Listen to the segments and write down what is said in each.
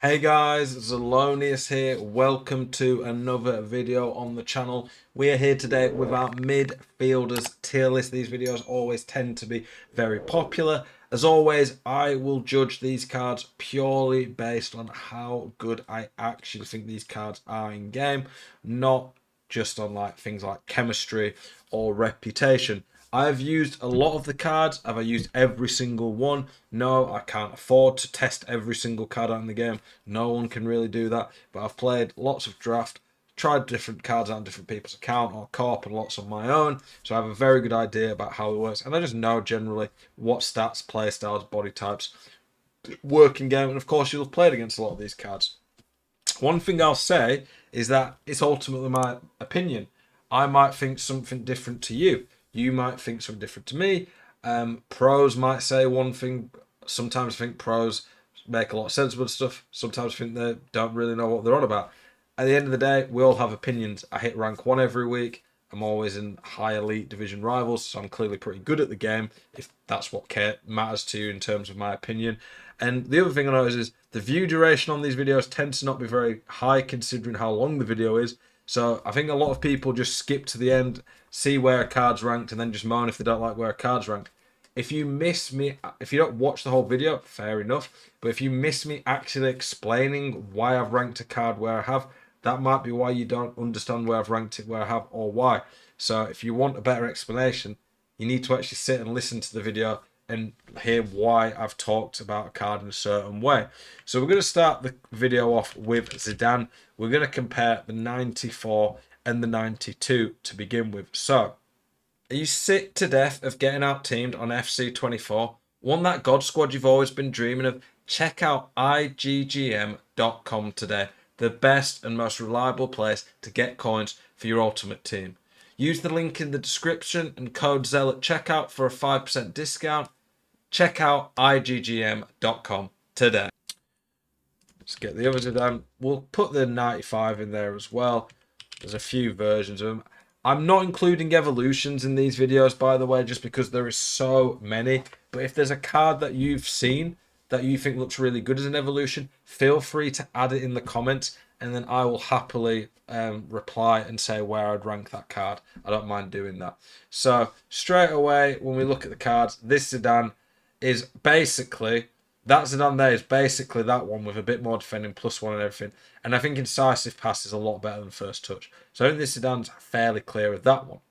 Hey guys, Zelonius here. Welcome to another video on the channel. We are here today with our midfielders tier list. These videos always tend to be very popular. As always, I will judge these cards purely based on how good I actually think these cards are in game, not just on things like chemistry or reputation. I've used a lot of the cards. Have I used every single one? No, I can't afford to test every single card out in the game. No one can really do that. But I've played lots of draft, tried different cards out on different people's account or co-op and lots on my own. So I have a very good idea about how it works. And I just know generally what stats, play styles, body types work in game. And of course, you'll have played against a lot of these cards. One thing I'll say is that it's ultimately my opinion. I might think something different to you. You might think something different to me. Pros might say one thing. Sometimes I think pros make a lot of sensible stuff. Sometimes I think they don't really know what they're on about. At the end of the day, we all have opinions. I hit rank 1 every week. I'm always in high elite division rivals, so I'm clearly pretty good at the game, if that's what matters to you in terms of my opinion. And the other thing I notice is the view duration on these videos tends to not be very high considering how long the video is. So I think a lot of people just skip to the end, see where a card's ranked, and then just moan if they don't like where a card's ranked. If you miss me, if you don't watch the whole video, fair enough. But if you miss me actually explaining why I've ranked a card where I have, that might be why you don't understand where I've ranked it where I have or why. So if you want a better explanation, you need to actually sit and listen to the video and hear why I've talked about a card in a certain way. So we're going to start the video off with Zidane. We're going to compare the 94 and the 92 to begin with. So, are you sick to death of getting out teamed on FC24? Want that God squad you've always been dreaming of? Check out IGGM.com today, the best and most reliable place to get coins for your ultimate team. Use the link in the description and code ZEL at checkout for a 5% discount. Check out IGGM.com today. Let's get the others down. We'll put the 95 in there as well. There's a few versions of them. I'm not including evolutions in these videos, by the way, just because there is so many. But if there's a card that you've seen that you think looks really good as an evolution, feel free to add it in the comments, and then I will happily reply and say where I'd rank that card. I don't mind doing that. So straight away, when we look at the cards, this Zidane is basically... That Zidane there is basically that one with a bit more defending, +1 and everything. And I think incisive pass is a lot better than first touch. So I think this Zidane's fairly clear of that one.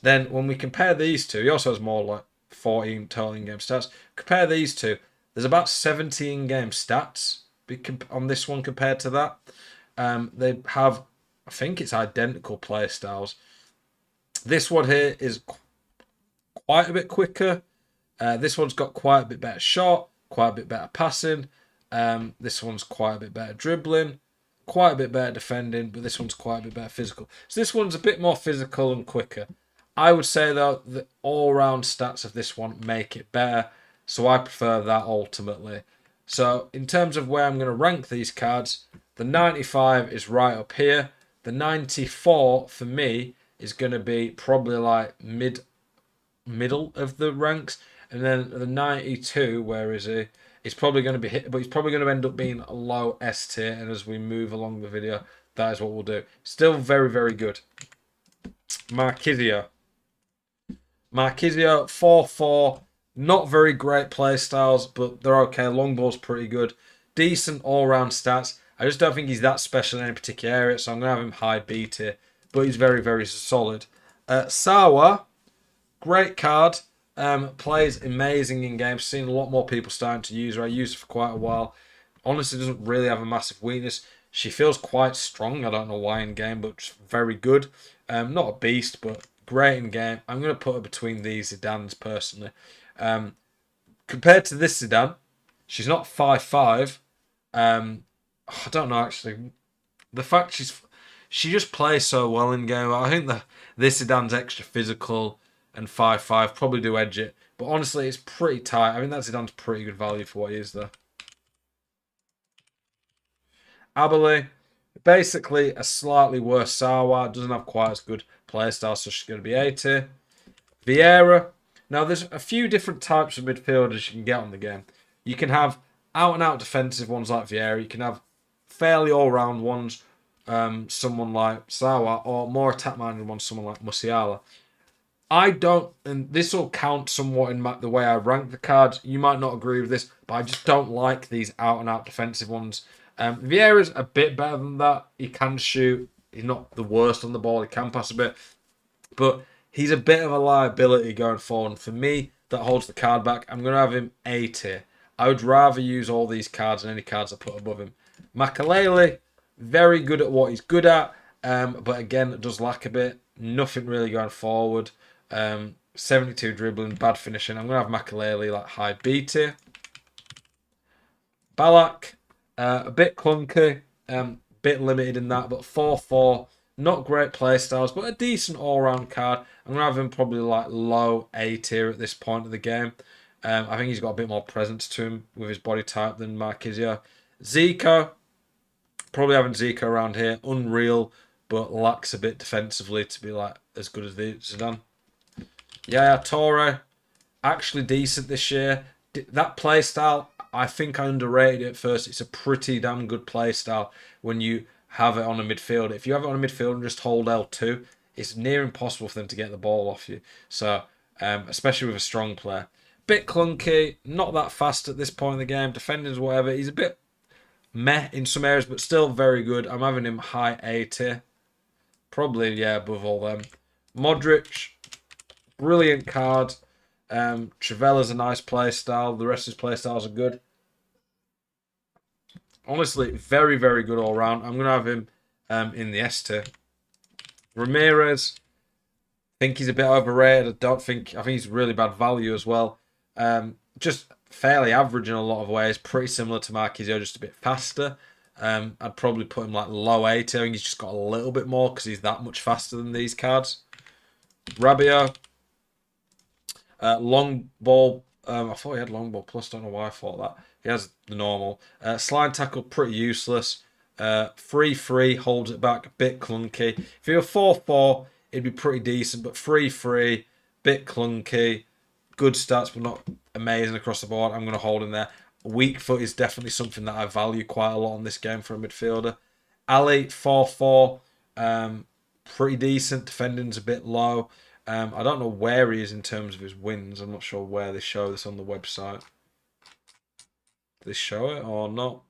Then when we compare these two, he also has more like 14 total in-game stats. Compare these two, there's about 70 in-game stats on this one compared to that. They have, I think it's identical play styles. This one here is quite a bit quicker. This one's got quite a bit better shot, quite a bit better passing. This one's quite a bit better dribbling, quite a bit better defending, but this one's quite a bit better physical. So this one's a bit more physical and quicker. I would say, though, the all-round stats of this one make it better, so I prefer that ultimately. So in terms of where I'm going to rank these cards, the 95 is right up here. The 94 for me is going to be probably like middle of the ranks. And then the 92, where is he? He's probably going to be hit, but he's probably going to end up being a low S tier. And as we move along the video, that is what we'll do. Still very, very good. Marquisio. 4-4. Not very great play styles, but they're okay. Long ball's pretty good. Decent all-round stats. I just don't think he's that special in any particular area, so I'm going to have him high B tier. But he's very, very solid. Sawa, great card. Plays amazing in games. Seen a lot more people starting to use her. I used her for quite a while. Honestly, doesn't really have a massive weakness. She feels quite strong. I don't know why in game, but very good. Not a beast, but great in game. I'm going to put her between these Zidanes personally. Compared to this Zidane, she's not 5'5". I don't know actually. The fact she just plays so well in game. I think that this Zidane's extra physical and 5'5" probably do edge it. But honestly, it's pretty tight. I mean, that Zidane's pretty good value for what he is there. Aberley, basically a slightly worse Sawa. Doesn't have quite as good playstyle, so she's going to be A tier. Vieira. Now, there's a few different types of midfielders you can get on the game. You can have out and out defensive ones like Vieira. You can have fairly all round ones, someone like Sawa, or more attack minded ones, someone like Musiala. I don't, and this will count somewhat in the way I rank the cards. You might not agree with this, but I just don't like these out and out defensive ones. Vieira's a bit better than that. He can shoot. He's not the worst on the ball. He can pass a bit, but he's a bit of a liability going forward. And for me, that holds the card back. I'm going to have him A tier. I would rather use all these cards than any cards I put above him. Makalele, very good at what he's good at, but again, it does lack a bit. Nothing really going forward. 72 dribbling, bad finishing. I'm going to have Makalele like high B tier. Balak, a bit clunky, bit limited in that, but 4-4, not great play styles, but a decent all-round card. I'm going to have him probably like low A tier at this point of the game. I think he's got a bit more presence to him with his body type than Marquisio. Zico, probably having Zico around here, unreal, but lacks a bit defensively to be like as good as the Zidane. Yeah, Torre, actually decent this year. That play style, I think I underrated it at first. It's a pretty damn good play style when you have it on a midfield. If you have it on a midfield and just hold L2, it's near impossible for them to get the ball off you. So, especially with a strong player. Bit clunky, not that fast at this point in the game. Defenders, whatever. He's a bit meh in some areas, but still very good. I'm having him high A tier. Probably, yeah, above all them. Modric, brilliant card. Trivella's a nice play style. The rest of his play styles are good. Honestly, very, very good all round. I'm going to have him in the S tier. Ramirez, think he's a bit overrated. I think he's really bad value as well. Just fairly average in a lot of ways. Pretty similar to Marquisio, just a bit faster. I'd probably put him like low A tier. I think he's just got a little bit more because he's that much faster than these cards. Rabiot, long ball. I thought he had long ball plus. Don't know why I thought that. He has the normal. Slide tackle, pretty useless. 3-3, holds it back, a bit clunky. If he were 4-4, it'd be pretty decent, but 3-3, bit clunky. Good stats, but not amazing across the board. I'm going to hold him there. Weak foot is definitely something that I value quite a lot in this game for a midfielder. Ali, 4-4, pretty decent. Defending's a bit low. I don't know where he is in terms of his wins. I'm not sure where they show this on the website. Do they show it or not?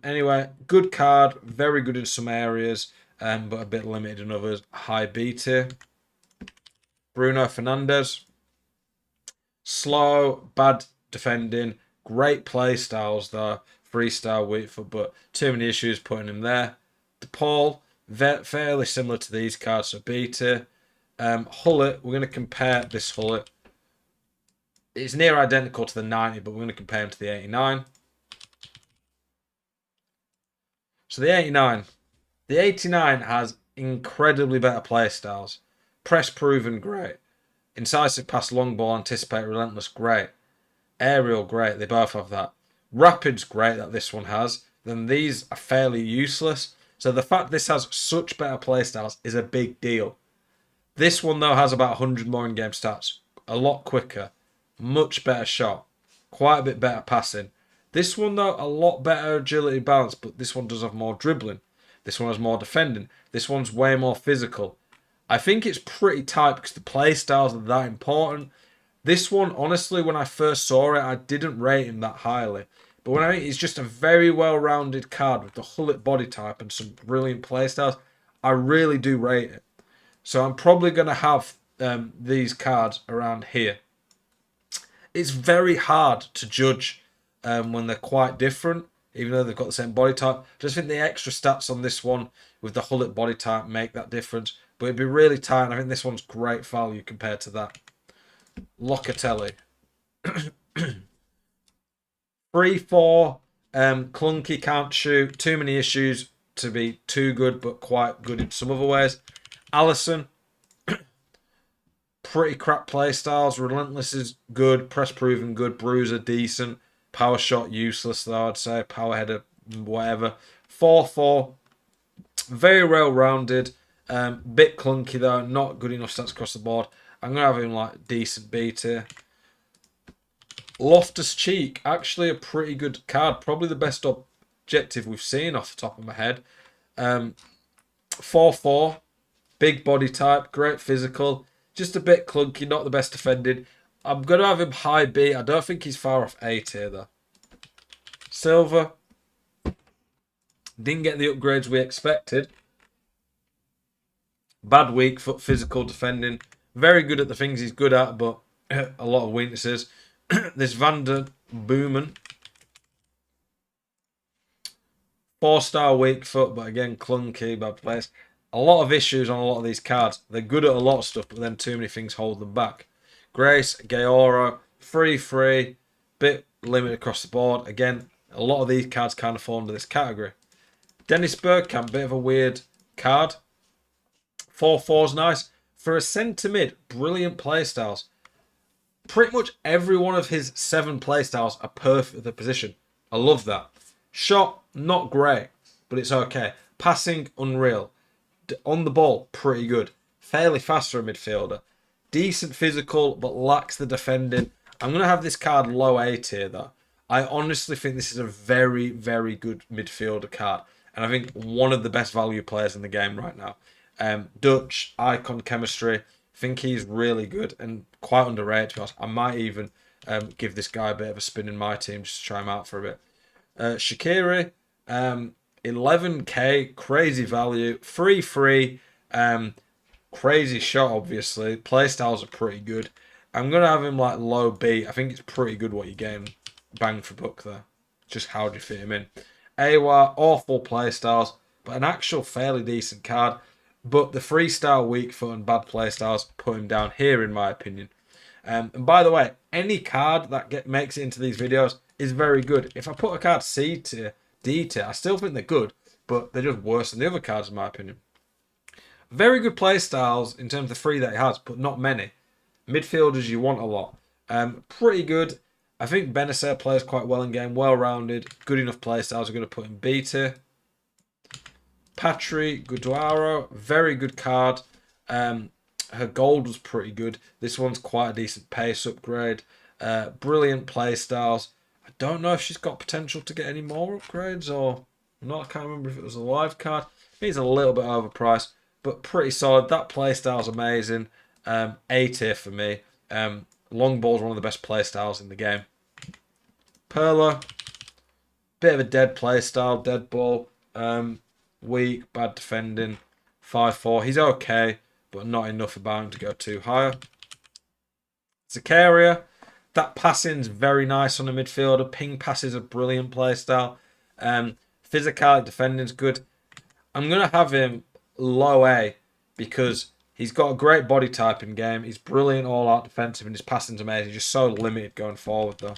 Anyway, good card. Very good in some areas, but a bit limited in others. High B tier. Bruno Fernandes. Slow, bad defending. Great play styles though. 3-star weak foot, but too many issues putting him there. DePaul, fairly similar to these cards, so B tier. Gullit, we're going to compare this Gullit. It's near identical to the 90, but we're going to compare him to the 89. So the 89. The 89 has incredibly better play styles. Press proven, great. Incisive pass, long ball, anticipate, relentless, great. Aerial, great. They both have that. Rapid's great that this one has. Then these are fairly useless. So the fact this has such better play styles is a big deal. This one, though, has about 100 more in-game stats. A lot quicker. Much better shot. Quite a bit better passing. This one, though, a lot better agility balance, but this one does have more dribbling. This one has more defending. This one's way more physical. I think it's pretty tight because the play styles are that important. This one, honestly, when I first saw it, I didn't rate him that highly. But when I think he's just a very well-rounded card with the Gullit body type and some brilliant play styles, I really do rate it. So I'm probably going to have these cards around here. It's very hard to judge when they're quite different, even though they've got the same body type. I just think the extra stats on this one with the Gullit body type make that difference. But it'd be really tight, and I think this one's great value compared to that. Locatelli. 3-4, clunky, can't shoot, too many issues to be too good, but quite good in some other ways. Alisson, pretty crap play styles. Relentless is good, press proven good, bruiser decent, power shot useless though I'd say, power header whatever. 4-4, very well rounded, bit clunky though, not good enough stats across the board. I'm gonna have him like decent B tier. Loftus-Cheek, actually a pretty good card. Probably the best objective we've seen off the top of my head. 4-4, big body type, great physical. Just a bit clunky, not the best defending. I'm going to have him high B. I don't think he's far off A tier though. Silver. Didn't get the upgrades we expected. Bad weak foot, physical defending. Very good at the things he's good at, but a lot of weaknesses. This Van der Boomen. 4-star weak foot, but again, clunky, bad place. A lot of issues on a lot of these cards. They're good at a lot of stuff, but then too many things hold them back. Grace, Gaoro, free, bit limit across the board. Again, a lot of these cards kind of fall under this category. Dennis Bergkamp, bit of a weird card. 4-4's nice. For a centre mid, brilliant playstyles. Pretty much every one of his 7 playstyles are perfect for the position. I love that. Shot, not great, but it's okay. Passing, unreal. On the ball, pretty good. Fairly fast for a midfielder. Decent physical, but lacks the defending. I'm going to have this card low A tier, though. I honestly think this is a very, very good midfielder card. And I think one of the best value players in the game right now. Dutch, icon chemistry. I think he's really good and quite underrated, to be honest. I might even give this guy a bit of a spin in my team just to try him out for a bit. Shaqiri, 11k, crazy value, free, crazy shot, obviously. Playstyles are pretty good. I'm going to have him like low B. I think it's pretty good what you're getting bang for buck there. Just how do you fit him in? Awa, awful playstyles, but an actual fairly decent card. But the 3-star weak foot and bad playstyles put him down here, in my opinion. And by the way, any card that makes it into these videos is very good. If I put a card C tier, D tier, I still think they're good, but they're just worse than the other cards, in my opinion. Very good play styles in terms of the 3 that he has, but not many. Midfielders, you want a lot. Pretty good. I think Benacer plays quite well in game, well-rounded, good enough play styles. We're going to put him B tier. Patri Guduaro, very good card. Her gold was pretty good. This one's quite a decent pace upgrade. Brilliant play styles. I don't know if she's got potential to get any more upgrades or not. I can't remember if it was a live card. He's a little bit overpriced, but pretty solid. That play style's amazing. A tier for me. Long ball's one of the best play styles in the game. Perla, bit of a dead play style, dead ball. Weak, bad defending. 5-4. He's okay, but not enough about him to go too higher. Zakaria, that passing's very nice on a midfielder. Ping passes a brilliant playstyle. Physicality, defending's good. I'm going to have him low A because he's got a great body type in game. He's brilliant all-out defensive and his passing's amazing. He's just so limited going forward, though.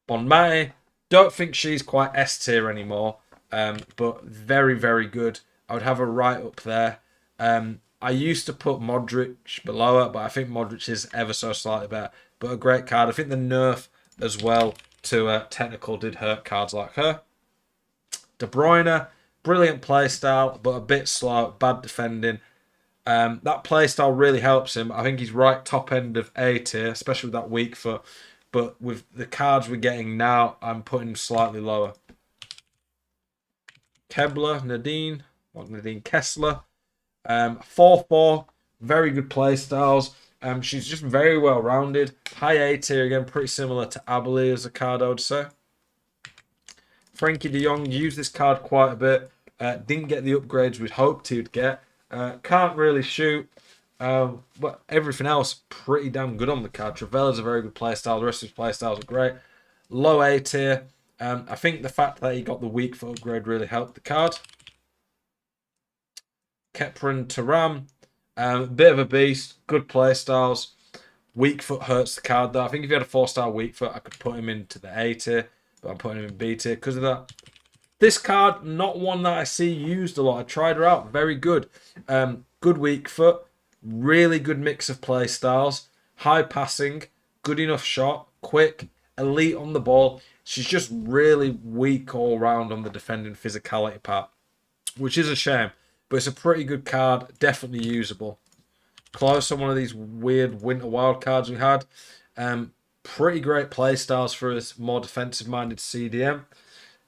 Bonmati, don't think she's quite S tier anymore, but very, very good. I would have her right up there. I used to put Modric below her, but I think Modric is ever so slightly better. But a great card. I think the nerf as well to technical did hurt cards like her. De Bruyne, brilliant playstyle, but a bit slow, bad defending. That playstyle really helps him. I think he's right top end of A tier, especially with that weak foot. But with the cards we're getting now, I'm putting him slightly lower. Nadine Kessler. 4-4, very good play styles. She's just very well rounded. High A tier again, pretty similar to Abilene as a card, I would say. Frankie de Jong used this card quite a bit. Didn't get the upgrades we'd hoped he'd get. Can't really shoot. But everything else, pretty damn good on the card. Travella's a very good playstyle. The rest of his playstyles are great. Low A tier. I think the fact that he got the weak foot upgrade really helped the card. Kepran Taram, bit of a beast, good play styles. Weak foot hurts the card though. I think if he had a 4-star weak foot, I could put him into the A tier, but I'm putting him in B tier because of that. This card, not one that I see used a lot. I tried her out, very good. Good weak foot, really good mix of play styles, high passing, good enough shot, quick, elite on the ball. She's just really weak all round on the defending physicality part, which is a shame. But it's a pretty good card, definitely usable. Close on one of these weird winter wild cards we had. Pretty great play styles for a more defensive-minded CDM.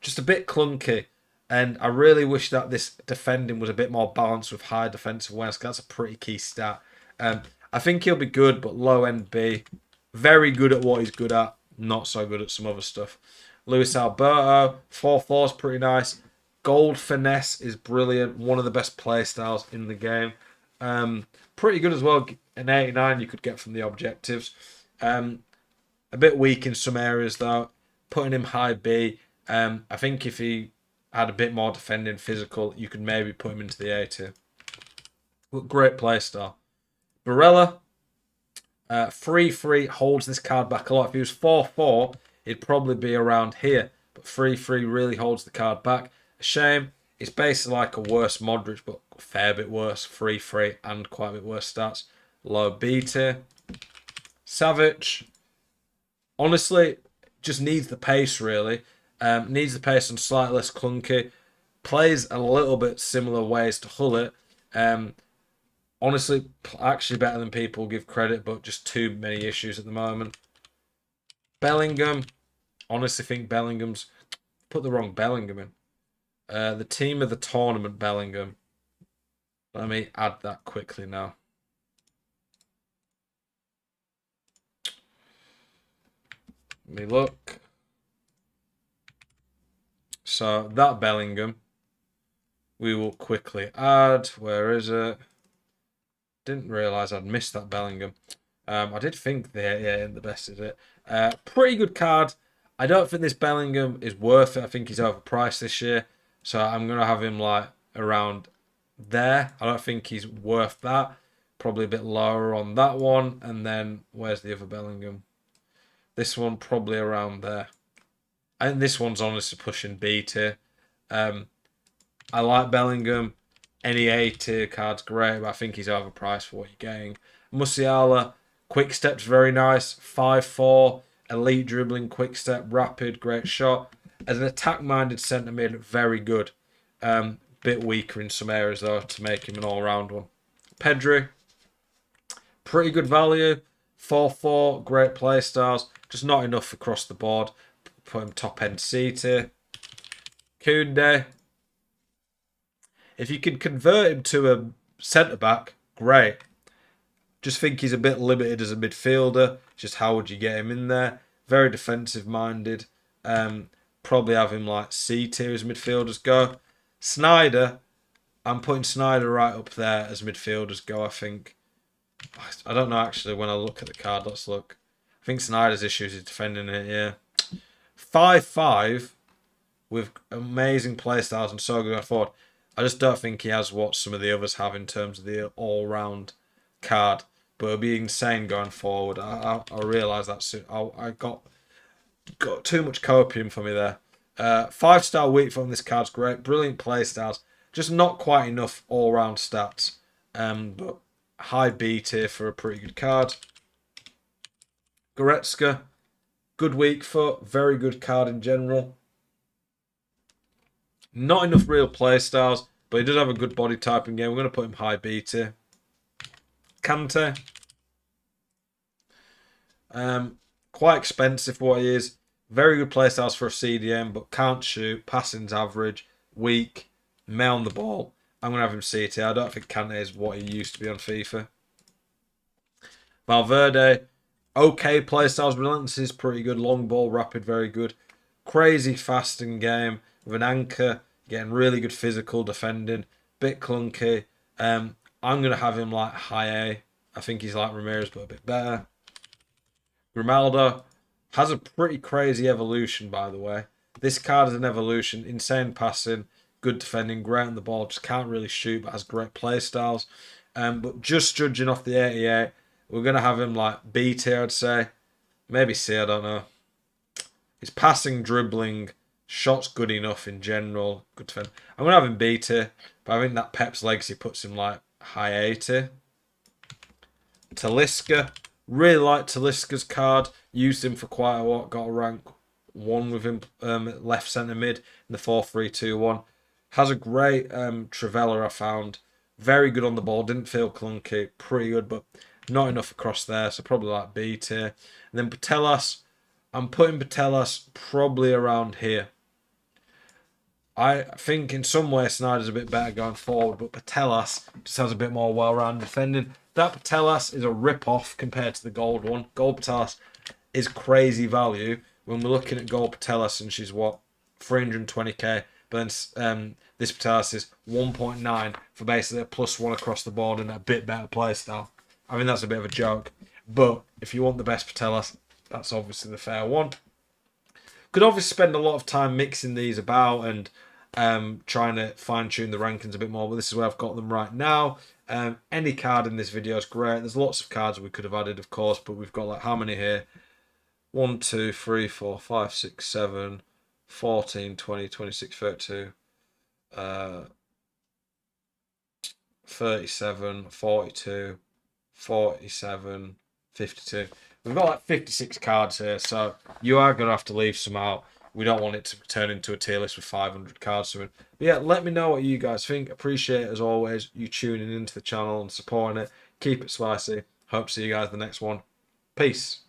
Just a bit clunky. And I really wish that this defending was a bit more balanced with high defensive awareness. That's a pretty key stat. I think he'll be good, but low end B. Very good at what he's good at. Not so good at some other stuff. Luis Alberto, 4-4 is pretty nice. Gold finesse is brilliant. One of the best play styles in the game. Pretty good as well. An 89 you could get from the objectives. A bit weak in some areas though. Putting him high B. I think if he had a bit more defending physical, you could maybe put him into the A tier. But great play style. Barella, 3-3 holds this card back a lot. If he was 4-4, it'd probably be around here. But 3-3 really holds the card back. A shame. It's basically like a worse Modric, but a fair bit worse. 3-3 and quite a bit worse stats. Low B tier. Savic, honestly, just needs the pace really. Needs the pace and slightly less clunky. Plays a little bit similar ways to Gullit. Honestly, actually better than people give credit, but just too many issues at the moment. Bellingham, honestly think Bellingham's put the wrong Bellingham in. The team of the tournament Bellingham. Let me add that quickly now. Let me look. So that Bellingham, we will quickly add. Where is it? Didn't realise I'd missed that Bellingham. I did think the best is it. Pretty good card. I don't think this Bellingham is worth it. I think he's overpriced this year. So I'm going to have him like around there. I don't think he's worth that. Probably a bit lower on that one. And then where's the other Bellingham? This one probably around there. I think this one's honestly pushing B tier. I like Bellingham. Any A tier card's great, but I think he's overpriced for what you're getting. Musiala, quick step's very nice. 5-4, elite dribbling, quick step, rapid, great shot. As an attack-minded centre mid, very good. Bit weaker in some areas though to make him an all-round one. Pedri, pretty good value. 4-4, great play styles. Just not enough across the board. Put him top end C tier. Koundé, if you can convert him to a centre back, great. Just think he's a bit limited as a midfielder. Just how would you get him in there? Very defensive minded. Probably have him like C tier as midfielders go. Snyder, I'm putting Snyder right up there as midfielders go, I think. I don't know actually when I look at the card. Let's look. I think Snyder's issues is defending it, yeah. 5-5 with amazing play styles and so good going forward. I just don't think he has what some of the others have in terms of the all-round card. But it'll be insane going forward. I'll realise that soon. I got too much copium for me there. 5-star weak from this card's great. Brilliant play styles. Just not quite enough all-round stats. But high B tier for a pretty good card. Goretzka, good weak foot. Very good card in general. Not enough real play styles, but he does have a good body typing game. We're going to put him high B tier. Kante. Quite expensive for what he is. Very good play styles for a CDM, but can't shoot. Passing's average. Weak. May on the ball. I'm going to have him C tier. I don't think Kante is what he used to be on FIFA. Valverde. Okay play styles. Relentless is pretty good. Long ball. Rapid. Very good. Crazy fast in game. With an anchor. Getting really good physical defending. Bit clunky. I'm going to have him like high A. I think he's like Ramirez, but a bit better. Grimaldo has a pretty crazy evolution, by the way. This card is an evolution. Insane passing. Good defending. Great on the ball. Just can't really shoot, but has great play styles. But just judging off the 88, we're going to have him like B tier, I'd say. Maybe C, I don't know. His passing, dribbling, shots good enough in general. Good defend. I'm going to have him B tier, but I think that Pep's legacy puts him like high A tier. Talisca. Really like Talisca's card. Used him for quite a lot. Got a rank 1 with him left centre mid in the 4-3-2-1. Has a great Trivela, I found. Very good on the ball. Didn't feel clunky. Pretty good, but Not enough across there, so probably like B tier. And then Patelas, I'm putting Patelas probably around here. I think in some ways Snyder's a bit better going forward, but Patelas just has a bit more well-rounded defending. That Patelas is a rip-off compared to the gold one. Gold Patelas is crazy value when we're looking at gold Patelas, and she's what, 320k. But then this Patelas is 1.9 for basically a +1 across the board and a bit better play style. I mean, that's a bit of a joke. But if you want the best Patelas, that's obviously the fair one. Could obviously spend a lot of time mixing these about and trying to fine tune the rankings a bit more, but this is where I've got them right now. Any card in this video is great. There's lots of cards we could have added, of course, but we've got like how many here? 1, 2, 3, 4, 5, 6, 7, 14, 20, 26, 32, 37, 42, 47, 52. We've got like 56 cards here, so you are going to have to leave some out. We don't want it to turn into a tier list with 500 cards. But yeah, let me know what you guys think. Appreciate, as always, you tuning into the channel and supporting it. Keep it spicy. Hope to see you guys in the next one. Peace.